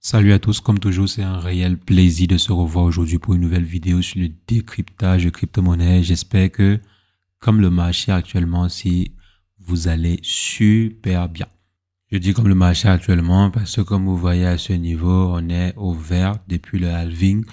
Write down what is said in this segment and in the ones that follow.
Salut à tous, comme toujours, c'est un réel plaisir de se revoir aujourd'hui pour une nouvelle vidéo sur le décryptage de crypto-monnaies. J'espère que, comme le marché actuellement, si vous allez super bien. Je dis comme le marché actuellement parce que comme vous voyez à ce niveau, on est au vert depuis le halving.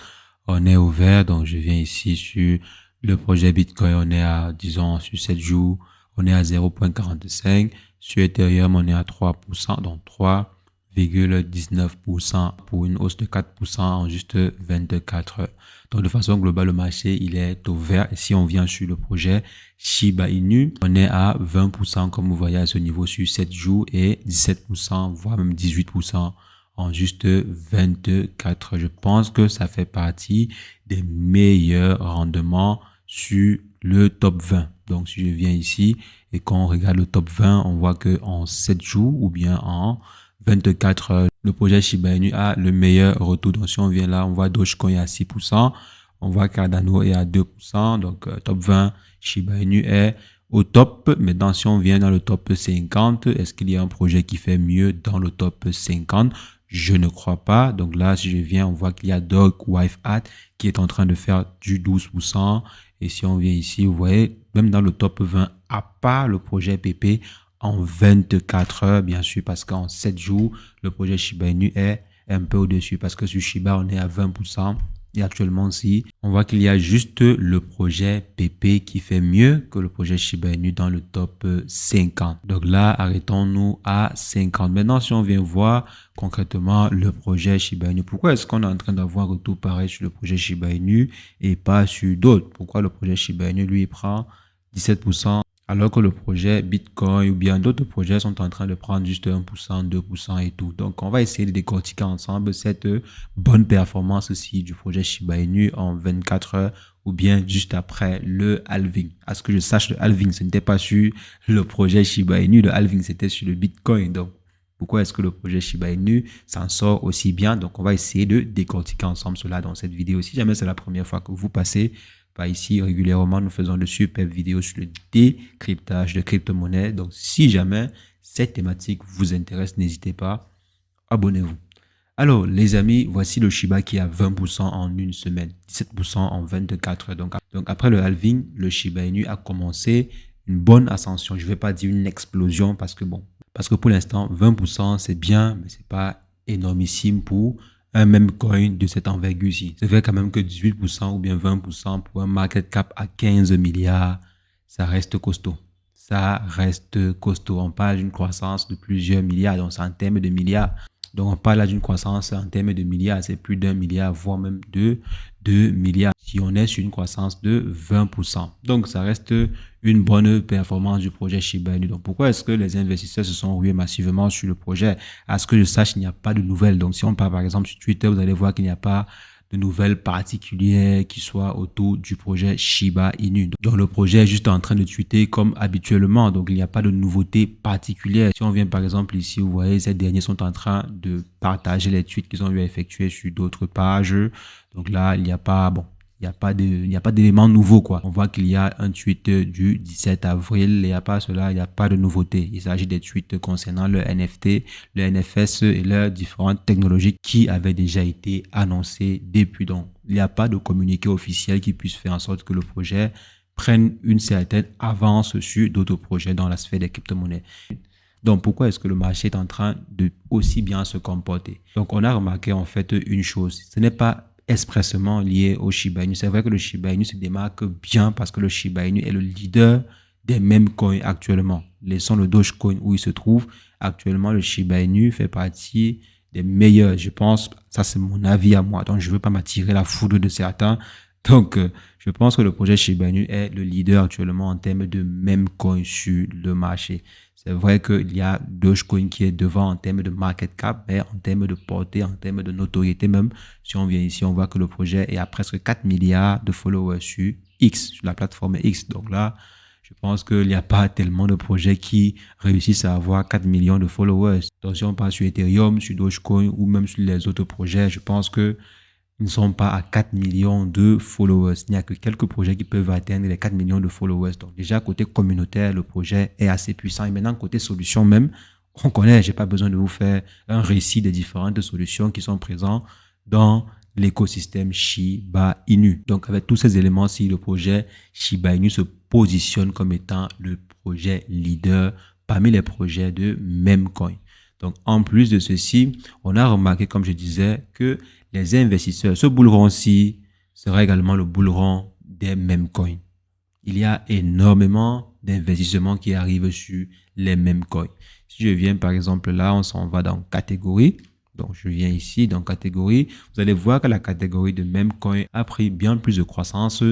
On est au vert, donc je viens ici sur le projet Bitcoin, on est à, disons, sur 7 jours, on est à 0,45. Sur Ethereum, on est à 3%, donc 3,19% pour une hausse de 4% en juste 24 heures. Donc de façon globale, le marché, il est au vert. Et si on vient sur le projet Shiba Inu, on est à 20% comme vous voyez à ce niveau sur 7 jours et 17%, voire même 18% en juste 24 heures. Je pense que ça fait partie des meilleurs rendements sur le top 20. Donc si je viens ici et qu'on regarde le top 20, on voit que en 7 jours ou bien en 24 heures, le projet Shiba Inu a le meilleur retour. Donc si on vient là, on voit Dogecoin à 6%, on voit Cardano est à 2%, donc top 20, Shiba Inu est au top. Maintenant, si on vient dans le top 50, est-ce qu'il y a un projet qui fait mieux dans le top 50? Je ne crois pas. Donc là, si je viens, on voit qu'il y a Dog Wife Hat qui est en train de faire du 12%. Et si on vient ici, vous voyez, même dans le top 20, à part le projet PP, en 24 heures, bien sûr, parce qu'en 7 jours, le projet Shiba Inu est un peu au-dessus, parce que sur Shiba, on est à 20%. Et actuellement, si on voit qu'il y a juste le projet PP qui fait mieux que le projet Shiba Inu dans le top 50. Donc là, arrêtons-nous à 50. Maintenant, si on vient voir concrètement le projet Shiba Inu, pourquoi est-ce qu'on est en train d'avoir un retour pareil sur le projet Shiba Inu et pas sur d'autres? Pourquoi le projet Shiba Inu, lui, prend 17%? Alors que le projet Bitcoin ou bien d'autres projets sont en train de prendre juste 1%, 2% et tout. Donc, on va essayer de décortiquer ensemble cette bonne performance aussi du projet Shiba Inu en 24 heures ou bien juste après le halving. À ce que je sache, le halving, ce n'était pas sur le projet Shiba Inu, le halving, c'était sur le Bitcoin. Donc, pourquoi est-ce que le projet Shiba Inu s'en sort aussi bien? Donc, on va essayer de décortiquer ensemble cela dans cette vidéo. Si jamais c'est la première fois que vous passez par ici, régulièrement, nous faisons de superbes vidéos sur le décryptage de crypto-monnaies. Donc, si jamais cette thématique vous intéresse, n'hésitez pas, abonnez-vous. Alors, les amis, voici le Shiba qui a 20% en une semaine, 17% en 24 heures. Donc, après le halving, le Shiba Inu a commencé une bonne ascension. Je ne vais pas dire une explosion parce que pour l'instant, 20%, c'est bien, mais c'est pas énormissime pour un même coin de cette envergure-ci. C'est vrai quand même que 18% ou bien 20% pour un market cap à 15 milliards, ça reste costaud. Ça reste costaud. On parle d'une croissance de plusieurs milliards, donc c'est en termes de milliards. Donc, on parle là d'une croissance en termes de milliards, c'est plus d'1 milliard, voire même de 2 milliards. Si on est sur une croissance de 20%. Donc, ça reste une bonne performance du projet Shiba Inu. Donc, pourquoi est-ce que les investisseurs se sont rués massivement sur le projet? À ce que je sache, il n'y a pas de nouvelles. Donc, si on parle par exemple sur Twitter, vous allez voir qu'il n'y a pas de nouvelles particulières qui soient autour du projet Shiba Inu. Donc le projet est juste en train de tweeter comme habituellement, donc il n'y a pas de nouveauté particulière. Si on vient par exemple ici, vous voyez, ces derniers sont en train de partager les tweets qu'ils ont eu à effectuer sur d'autres pages. Donc là, il n'y a pas, il n'y a pas d'éléments nouveaux, quoi. On voit qu'il y a un tweet du 17 avril, et à part cela, il n'y a pas de nouveauté. Il s'agit des tweets concernant le NFT, le NFS et leurs différentes technologies qui avaient déjà été annoncées depuis. Donc, il n'y a pas de communiqué officiel qui puisse faire en sorte que le projet prenne une certaine avance sur d'autres projets dans la sphère des crypto-monnaies. Donc, pourquoi est-ce que le marché est en train de aussi bien se comporter? Donc, on a remarqué en fait une chose. Ce n'est pas expressément lié au Shiba Inu. C'est vrai que le Shiba Inu se démarque bien parce que le Shiba Inu est le leader des mêmes coins actuellement. Laissons le Dogecoin où il se trouve. Actuellement, le Shiba Inu fait partie des meilleurs. Je pense, ça c'est mon avis à moi. Donc, je ne veux pas m'attirer la foudre de certains. Donc, je pense que le projet Shiba Inu est le leader actuellement en termes de même coin sur le marché. C'est vrai qu'il y a Dogecoin qui est devant en termes de market cap, mais en termes de portée, en termes de notoriété même, si on vient ici, on voit que le projet est à presque 4 milliards de followers sur X, sur la plateforme X. Donc là, je pense qu'il n'y a pas tellement de projets qui réussissent à avoir 4 millions de followers. Donc si on parle sur Ethereum, sur Dogecoin ou même sur les autres projets, je pense que ils ne sont pas à 4 millions de followers. Il n'y a que quelques projets qui peuvent atteindre les 4 millions de followers. Donc déjà, côté communautaire, le projet est assez puissant. Et maintenant, côté solution même, On connaît, j'ai pas besoin de vous faire un récit des différentes solutions qui sont présentes dans l'écosystème Shiba Inu. Donc, avec tous ces éléments-ci, le projet Shiba Inu se positionne comme étant le projet leader parmi les projets de Memcoin. Donc, en plus de ceci, on a remarqué, comme je disais, que les investisseurs, ce bull run-ci sera également le bull run des Memcoin. Il y a énormément d'investissements qui arrivent sur les Memcoin. Si je viens par exemple là, on s'en va dans catégorie. Donc, je viens ici dans catégorie. Vous allez voir que la catégorie de Memcoin a pris bien plus de croissance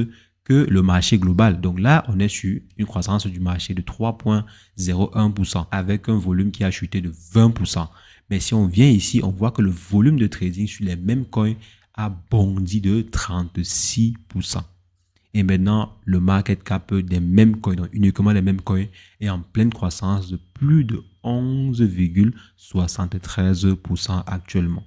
que le marché global. Donc là, on est sur une croissance du marché de 3,01% avec un volume qui a chuté de 20%. Mais si on vient ici, on voit que le volume de trading sur les Memcoin a bondi de 36%. Et maintenant, le market cap des mêmes coins, donc uniquement les mêmes coins, est en pleine croissance de plus de 11,73% actuellement.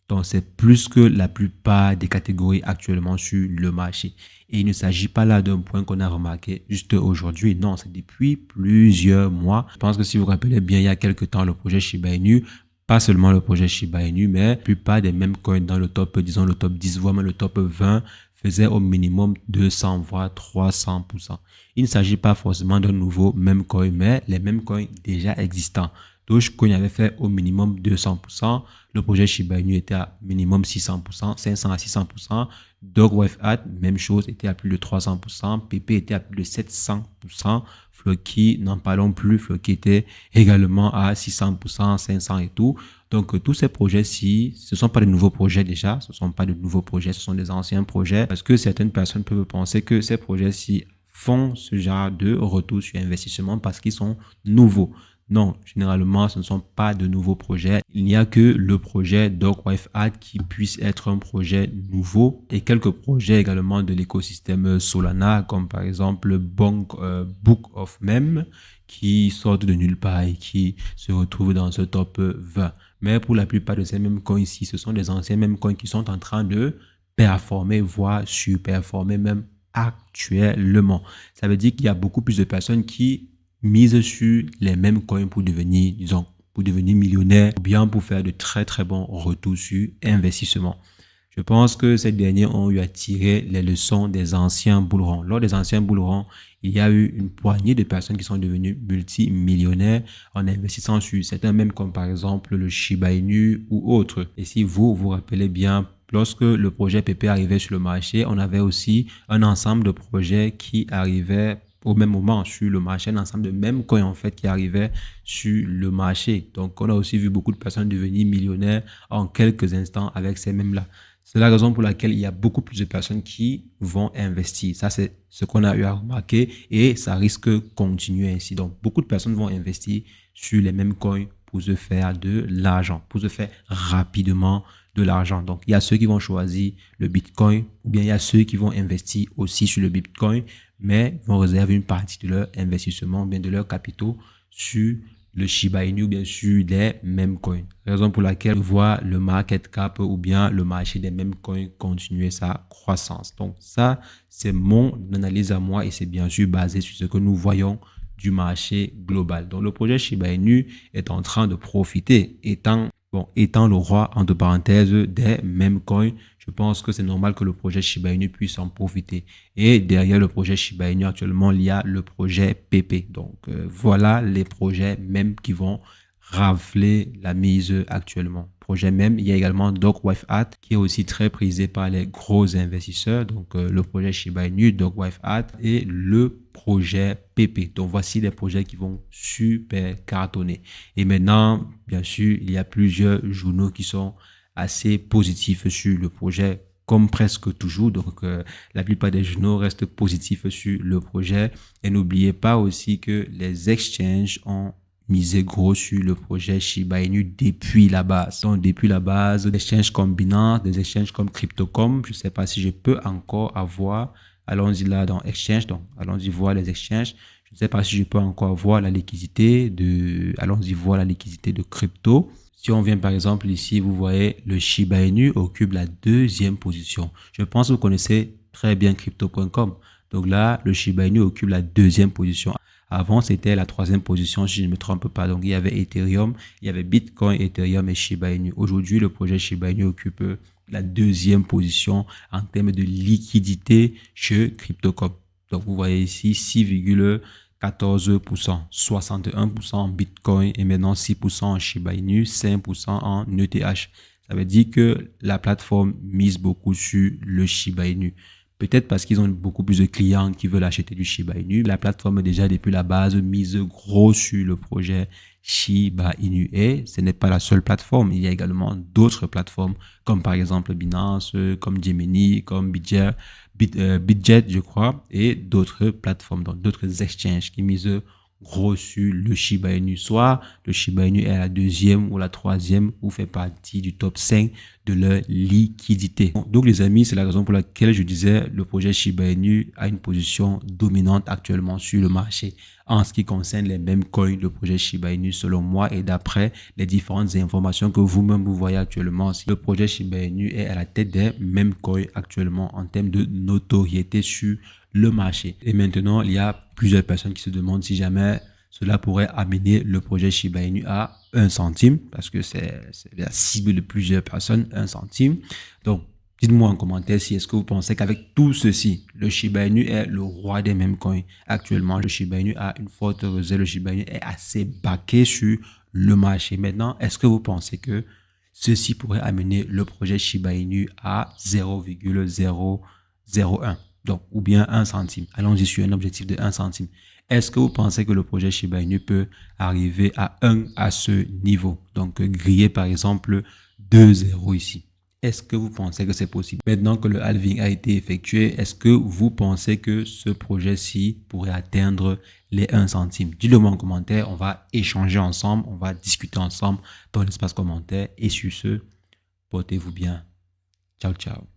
Donc, c'est plus que la plupart des catégories actuellement sur le marché. Et il ne s'agit pas là d'un point qu'on a remarqué juste aujourd'hui. Non, c'est depuis plusieurs mois. Je pense que si vous vous rappelez bien, il y a quelques temps, le projet Shiba Inu, pas seulement le projet Shiba Inu, mais la plupart des mêmes coins dans le top, disons le top 10, voire même le top 20, faisait au minimum 200 voire 300%. Il ne s'agit pas forcément d'un nouveau meme coin, mais les mêmes coins déjà existants. Dogecoin avait fait au minimum 200%. Le projet Shiba Inu était à minimum 600%, 500 à 600%. Dog.Wife.At, même chose, était à plus de 300%. PP était à plus de 700%. Floki, n'en parlons plus. Floki était également à 600%, 500 et tout. Donc, tous ces projets-ci, ce ne sont pas de nouveaux projets déjà. Ce ne sont pas de nouveaux projets, ce sont des anciens projets. Parce que certaines personnes peuvent penser que ces projets-ci font ce genre de retour sur investissement parce qu'ils sont nouveaux. Non, généralement, ce ne sont pas de nouveaux projets. Il n'y a que le projet Dog.Wife.At qui puisse être un projet nouveau et quelques projets également de l'écosystème Solana, comme par exemple Book of Mem, qui sortent de nulle part et qui se retrouvent dans ce top 20. Mais pour la plupart de ces mêmes coins ici, ce sont des anciens mêmes coins qui sont en train de performer, voire surperformer même actuellement. Ça veut dire qu'il y a beaucoup plus de personnes qui mise sur les mêmes coins pour devenir, disons, pour devenir millionnaire ou bien pour faire de très très bons retours sur investissement. Je pense que ces derniers ont eu à tirer les leçons des anciens bull runs. Lors des anciens bull runs, il y a eu une poignée de personnes qui sont devenues multimillionnaires en investissant sur certains mêmes comme par exemple le Shiba Inu ou autres. Et si vous vous rappelez bien, lorsque le projet PP arrivait sur le marché, on avait aussi un ensemble de projets qui arrivaient au même moment sur le marché, un ensemble de mêmes coins en fait qui arrivaient sur le marché. Donc, on a aussi vu beaucoup de personnes devenir millionnaires en quelques instants avec ces mêmes-là. C'est la raison pour laquelle il y a beaucoup plus de personnes qui vont investir. Ça, c'est ce qu'on a eu à remarquer et ça risque de continuer ainsi. Donc, beaucoup de personnes vont investir sur les mêmes coins pour se faire de l'argent, pour se faire rapidement de l'argent. Donc, il y a ceux qui vont choisir le Bitcoin ou bien il y a ceux qui vont investir aussi sur le Bitcoin, mais vont réserver une partie de leur investissement ou bien de leurs capitaux sur le Shiba Inu ou bien sur les mêmes coins. Raison pour laquelle on voit le market cap ou bien le marché des mêmes coins continuer sa croissance. Donc ça, c'est mon analyse à moi et c'est bien sûr basé sur ce que nous voyons du marché global. Donc le projet Shiba Inu est en train de profiter, étant le roi, entre parenthèses, des mêmes coins. Je pense que c'est normal que le projet Shiba Inu puisse en profiter. Et derrière le projet Shiba Inu, actuellement, il y a le projet PP. Donc, voilà les projets même qui vont rafler la mise actuellement. Projet même, il y a également Dog.Wife.At qui est aussi très prisé par les gros investisseurs. Donc, le projet Shiba Inu, Dog.Wife.At et le projet PP. Donc, voici les projets qui vont super cartonner. Et maintenant, bien sûr, il y a plusieurs journaux qui sont assez positifs sur le projet, comme presque toujours. Donc, la plupart des journaux restent positifs sur le projet. Et n'oubliez pas aussi que les exchanges ont misé gros sur le projet Shiba Inu depuis la base. Donc, depuis la base, des exchanges comme Binance, des exchanges comme Crypto.com. Je ne sais pas si je peux encore avoir. Allons-y là dans Exchange. Donc, allons-y voir les exchanges. Je ne sais pas si je peux encore voir la liquidité de... Allons-y voir la liquidité de crypto. Si on vient par exemple ici, vous voyez le Shiba Inu occupe la deuxième position. Je pense que vous connaissez très bien Crypto.com. Donc là, le Shiba Inu occupe la deuxième position Avant, c'était la troisième position, si je ne me trompe pas. Donc, il y avait Ethereum, il y avait Bitcoin, Ethereum et Shiba Inu. Aujourd'hui, le projet Shiba Inu occupe la deuxième position en termes de liquidité chez Crypto.com. Donc, vous voyez ici 6,14%, 61% en Bitcoin et maintenant 6% en Shiba Inu, 5% en ETH. Ça veut dire que la plateforme mise beaucoup sur le Shiba Inu. Peut-être parce qu'ils ont beaucoup plus de clients qui veulent acheter du Shiba Inu. La plateforme déjà depuis la base mise gros sur le projet Shiba Inu. Et ce n'est pas la seule plateforme. Il y a également d'autres plateformes comme par exemple Binance, comme Gemini, comme Bitget, je crois, et d'autres plateformes, donc d'autres exchanges qui misent gros sur le Shiba Inu. Soit le Shiba Inu est la deuxième ou la troisième ou fait partie du top 5 de leur liquidité. Donc les amis, c'est la raison pour laquelle je disais le projet Shiba Inu a une position dominante actuellement sur le marché. En ce qui concerne les mêmes coins, le projet Shiba Inu, selon moi et d'après les différentes informations que vous-même vous voyez actuellement, le projet Shiba Inu est à la tête des mêmes coins actuellement en termes de notoriété sur le marché. Et maintenant, il y a plusieurs personnes qui se demandent si jamais cela pourrait amener le projet Shiba Inu à 1 centime, parce que c'est la cible de plusieurs personnes, 1 centime. Donc, dites-moi en commentaire si est-ce que vous pensez qu'avec tout ceci, le Shiba Inu est le roi des mêmes coins. Actuellement, le Shiba Inu a une forte recette, le Shiba Inu est assez baqué sur le marché. Maintenant, est-ce que vous pensez que ceci pourrait amener le projet Shiba Inu à 0,001? Donc, ou bien 1 centime. Allons-y sur un objectif de 1 centime. Est-ce que vous pensez que le projet Shiba Inu peut arriver à 1 à ce niveau? Donc, griller par exemple 2 zéros ici. Est-ce que vous pensez que c'est possible? Maintenant que le halving a été effectué, est-ce que vous pensez que ce projet-ci pourrait atteindre les 1 centime? Dites-le moi en commentaire. On va échanger ensemble. On va discuter ensemble dans l'espace commentaire. Et sur ce, portez-vous bien. Ciao, ciao.